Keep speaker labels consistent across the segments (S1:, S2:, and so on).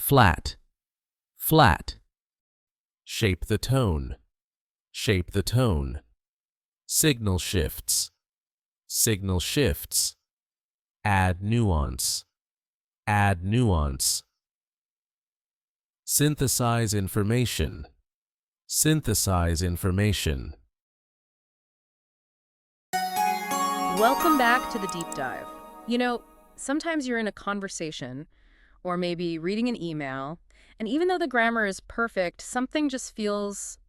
S1: flat, flat. Shape the tone, shape the tone. Signal shifts, signal shifts. Add nuance, add nuance. Synthesize information, synthesize information.
S2: Welcome back to the deep dive. You know, sometimes you're in a conversation or maybe reading an email, and even though the grammar is perfect, something just feels,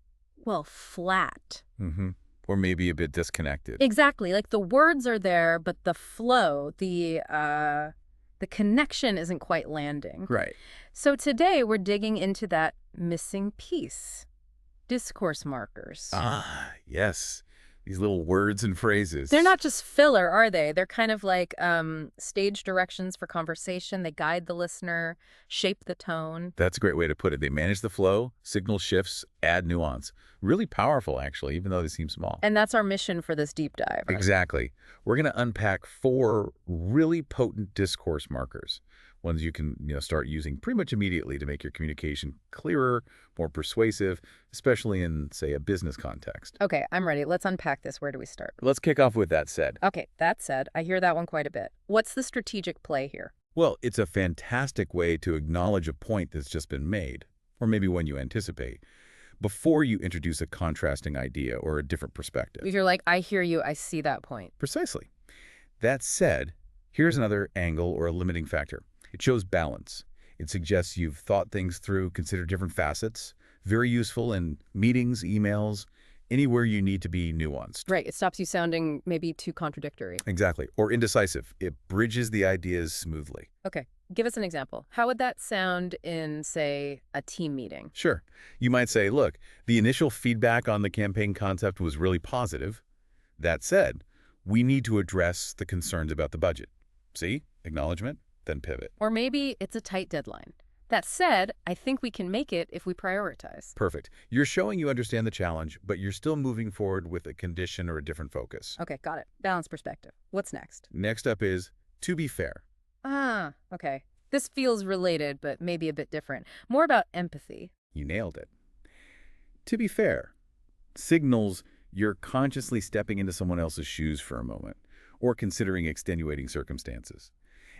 S2: well, flat.
S3: Mm-hmm. Or maybe a bit disconnected.
S2: Exactly. Like the words are there, but the flow, the connection isn't quite landing.
S3: Right.
S2: So today we're digging into that missing piece. Discourse markers.
S3: Ah, yes. These little words and phrases.
S2: They're not just filler, are they? They're kind of like stage directions for conversation. They guide the listener, shape the tone.
S3: That's a great way to put it. They manage the flow, signal shifts, add nuance. Really powerful, actually, even though they seem small.
S2: And that's our mission for this deep dive. Right?
S3: Exactly. We're going to unpack 4 really potent discourse markers. Ones you can start using pretty much immediately to make your communication clearer, more persuasive, especially in, say, a business context.
S2: Okay, I'm ready. Let's unpack this. Where do we start?
S3: Let's kick off with that said.
S2: Okay, that said, I hear that one quite a bit. What's the strategic play here?
S3: Well, it's a fantastic way to acknowledge a point that's just been made, or maybe one you anticipate, before you introduce a contrasting idea or a different perspective.
S2: If you're like, I hear you, I see that point.
S3: Precisely. That said, here's another angle or a limiting factor. It shows balance. It suggests you've thought things through, considered different facets. Very useful in meetings, emails, anywhere you need to be nuanced.
S2: Right. It stops you sounding maybe too contradictory.
S3: Exactly. Or indecisive. It bridges the ideas smoothly.
S2: Okay. Give us an example. How would that sound in, say, a team meeting?
S3: Sure. You might say, look, the initial feedback on the campaign concept was really positive. That said, we need to address the concerns about the budget. See? Acknowledgement, then pivot.
S2: Or maybe it's a tight deadline. That said, I think we can make it if we prioritize.
S3: Perfect. You're showing you understand the challenge, but you're still moving forward with a condition or a different focus.
S2: Okay, got it. Balanced perspective. What's next?
S3: Next up is, to be fair.
S2: Ah, okay. This feels related, but maybe a bit different. More about empathy.
S3: You nailed it. To be fair signals you're consciously stepping into someone else's shoes for a moment, or considering extenuating circumstances.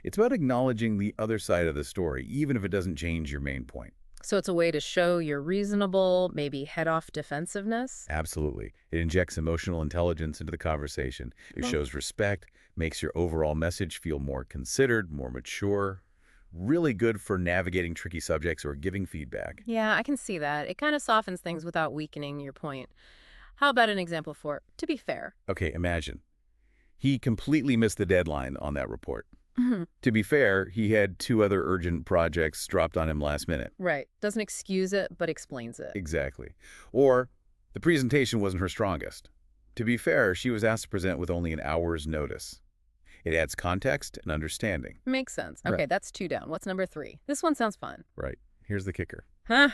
S3: It's about acknowledging the other side of the story, even if it doesn't change your main point.
S2: So it's a way to show you're reasonable, maybe head off defensiveness?
S3: Absolutely. It injects emotional intelligence into the conversation. It shows respect, makes your overall message feel more considered, more mature. Really good for navigating tricky subjects or giving feedback.
S2: Yeah, I can see that. It kind of softens things without weakening your point. How about an example for, to be fair?
S3: Okay, imagine. He completely missed the deadline on that report.
S2: Mm-hmm.
S3: To be fair, he had 2 other urgent projects dropped on him last minute.
S2: Right. Doesn't excuse it, but explains it.
S3: Exactly. Or the presentation wasn't her strongest. To be fair, she was asked to present with only an hour's notice. It adds context and understanding.
S2: Makes sense. Okay,
S3: Right.
S2: That's 2 down. What's number 3? This one sounds fun.
S3: Right. Here's the kicker.
S2: Huh?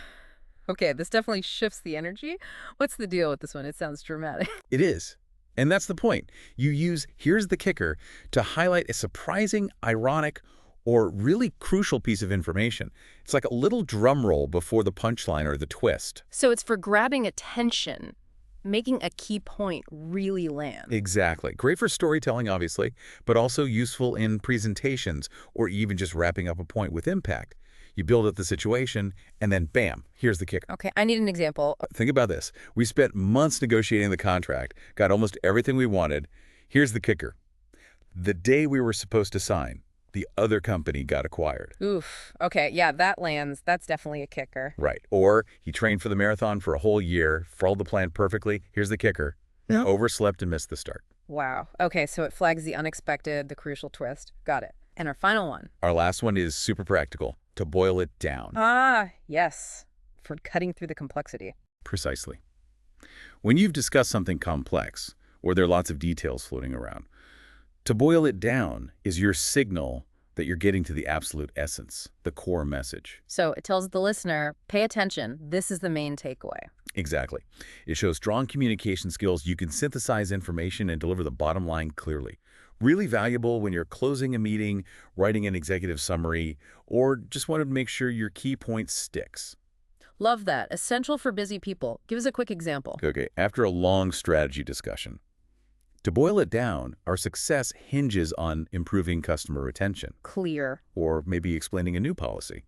S2: Okay, this definitely shifts the energy. What's the deal with this one? It sounds dramatic.
S3: It is. And that's the point. You use "here's the kicker" to highlight a surprising, ironic, or really crucial piece of information. It's like a little drum roll before the punchline or the twist.
S2: So it's for grabbing attention, making a key point really land.
S3: Exactly. Great for storytelling, obviously, but also useful in presentations or even just wrapping up a point with impact. You build up the situation, and then bam, here's the kicker.
S2: Okay, I need an example.
S3: Think about this. We spent months negotiating the contract, got almost everything we wanted. Here's the kicker. The day we were supposed to sign, the other company got acquired.
S2: Oof. Okay, yeah, that lands. That's definitely a kicker.
S3: Right. Or he trained for the marathon for a whole year, followed the plan perfectly. Here's the kicker.
S2: Yeah.
S3: Overslept and missed the start.
S2: Wow. Okay, so it flags the unexpected, the crucial twist. Got it. And our final one.
S3: Our last one is super practical. To boil it down.
S2: Ah, yes. For cutting through the complexity.
S3: Precisely. When you've discussed something complex, or there are lots of details floating around, to boil it down is your signal that you're getting to the absolute essence, the core message.
S2: So it tells the listener, pay attention. This is the main takeaway.
S3: Exactly. It shows strong communication skills. You can synthesize information and deliver the bottom line clearly. Really valuable when you're closing a meeting, writing an executive summary, or just wanted to make sure your key point sticks.
S2: Love that. Essential for busy people. Give us a quick example.
S3: Okay, after a long strategy discussion. To boil it down, our success hinges on improving customer retention,
S2: Clear.
S3: or maybe explaining a new policy.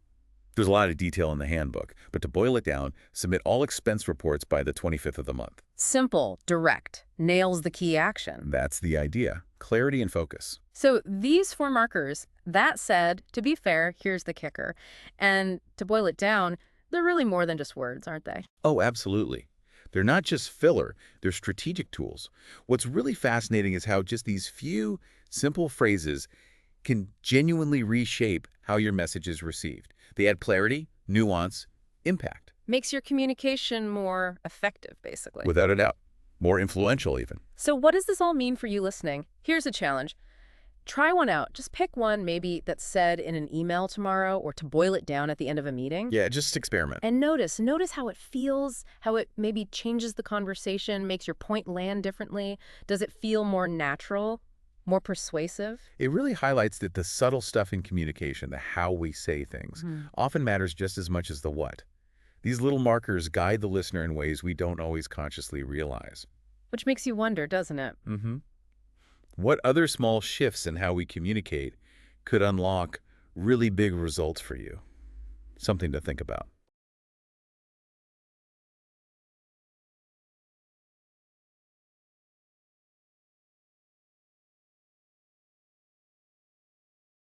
S3: There's a lot of detail in the handbook, but to boil it down, submit all expense reports by the 25th of the month.
S2: Simple, direct, nails the key action.
S3: That's the idea. Clarity and focus.
S2: So these 4 markers, that said, to be fair, here's the kicker. And to boil it down, they're really more than just words, aren't they?
S3: Oh, absolutely. They're not just filler, they're strategic tools. What's really fascinating is how just these few simple phrases can genuinely reshape how your message is received. They add clarity, nuance, impact.
S2: Makes your communication more effective, basically.
S3: Without a doubt. More influential, even.
S2: So what does this all mean for you listening? Here's a challenge. Try one out. Just pick one maybe that's said in an email tomorrow or to boil it down at the end of a meeting.
S3: Yeah, just experiment.
S2: And notice how it feels, how it maybe changes the conversation, makes your point land differently. Does it feel more natural, more persuasive?
S3: It really highlights that the subtle stuff in communication, the how we say things, often matters just as much as the what. These little markers guide the listener in ways we don't always consciously realize.
S2: Which makes you wonder, doesn't it?
S3: What other small shifts in how we communicate could unlock really big results for you? Something to think about.